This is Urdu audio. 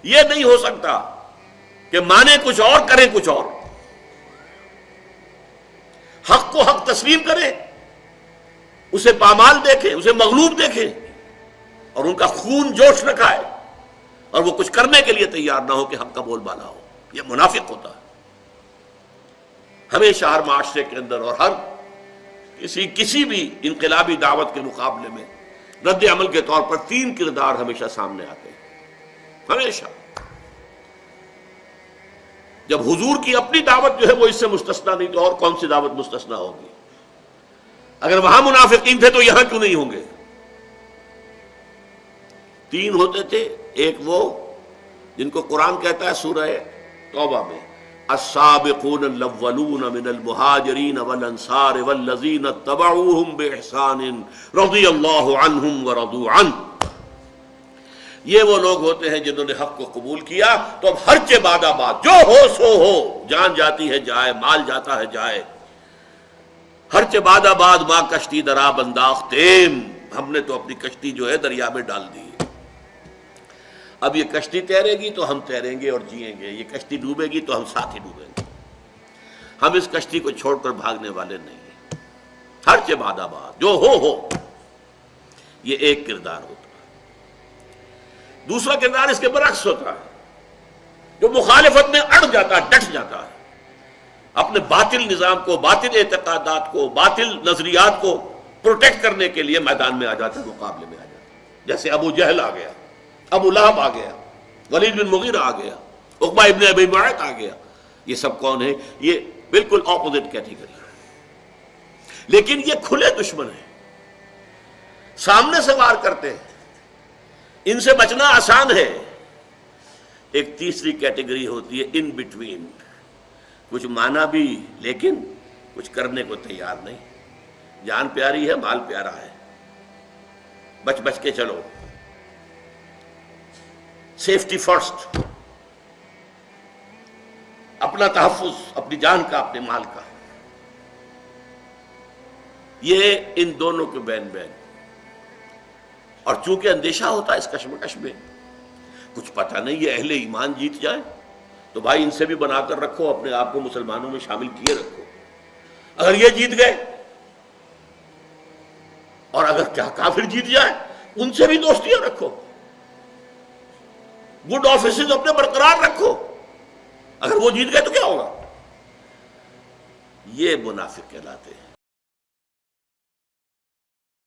یہ نہیں ہو سکتا کہ مانے کچھ اور کریں کچھ اور. حق کو حق تسلیم کریں، اسے پامال دیکھیں، اسے مغلوب دیکھیں، اور ان کا خون جوش نہ کھائے، اور وہ کچھ کرنے کے لیے تیار نہ ہو کہ حق کا بول بالا ہو. یہ منافق ہوتا ہے. ہمیشہ ہر معاشرے کے اندر اور ہر کسی بھی انقلابی دعوت کے مقابلے میں رد عمل کے طور پر 3 کردار ہمیشہ سامنے آتے ہیں. ہمیشہ. جب حضور کی اپنی دعوت جو ہے وہ اس سے مستثنا نہیں تو اور کون سی دعوت مستثنا ہوگی؟ اگر وہاں منافقین تھے تو یہاں کیوں نہیں ہوں گے؟ 3 ہوتے تھے. ایک وہ جن کو قرآن کہتا ہے سورہ توبہ میں السابقون الاولون من المہاجرین والانصار والذین اتبعوہم بإحسان رضی اللہ عنہم ورضوا عنہ. یہ وہ لوگ ہوتے ہیں جنہوں نے حق کو قبول کیا تو اب ہر چہ بعد آباد جو ہو سو ہو، جان جاتی ہے جائے، مال جاتا ہے جائے، ہر چہ بعد آباد ماں کشتی درآب انداختیم، ہم نے تو اپنی کشتی جو ہے دریا میں ڈال دی. اب یہ کشتی تیرے گی تو ہم تیریں گے اور جئیں گے، یہ کشتی ڈوبے گی تو ہم ساتھ ہی ڈوبیں گے. ہم اس کشتی کو چھوڑ کر بھاگنے والے نہیں ہیں. ہر چہ بعد آباد جو ہو. یہ ایک کردار ہوتا ہے. دوسرا کردار اس کے برعکس ہوتا ہے، جو مخالفت میں اڑ جاتا ہے، ڈٹ جاتا ہے، اپنے باطل نظام کو، باطل اعتقادات کو، باطل نظریات کو پروٹیکٹ کرنے کے لیے میدان میں آ جاتا ہے، مقابلے میں آ جاتا ہے. جیسے ابو جہل آ گیا، ابو لہب آ گیا، ولید بن مغیرہ آ گیا، عقبہ ابن ابی معیط آ گیا. یہ سب کون ہیں؟ یہ بالکل اپوزٹ کیٹیگری ہے، لیکن یہ کھلے دشمن ہیں، سامنے سے وار کرتے ہیں، ان سے بچنا آسان ہے. ایک تیسری کیٹیگری ہوتی ہے ان بٹوین، کچھ مانا بھی لیکن کچھ کرنے کو تیار نہیں. جان پیاری ہے، مال پیارا ہے، بچ بچ کے چلو، سیفٹی فرسٹ، اپنا تحفظ، اپنی جان کا، اپنے مال کا. یہ ان دونوں کے بین بین. اور چونکہ اندیشہ ہوتا ہے اس کشمکش میں، کچھ پتہ نہیں یہ اہل ایمان جیت جائیں تو بھائی ان سے بھی بنا کر رکھو، اپنے آپ کو مسلمانوں میں شامل کیے رکھو. اگر یہ جیت گئے اور اگر کیا کافر جیت جائے ان سے بھی دوستیاں رکھو، گڈ آفیسز اپنے برقرار رکھو. اگر وہ جیت گئے تو کیا ہوگا؟ یہ منافق کہلاتے ہیں.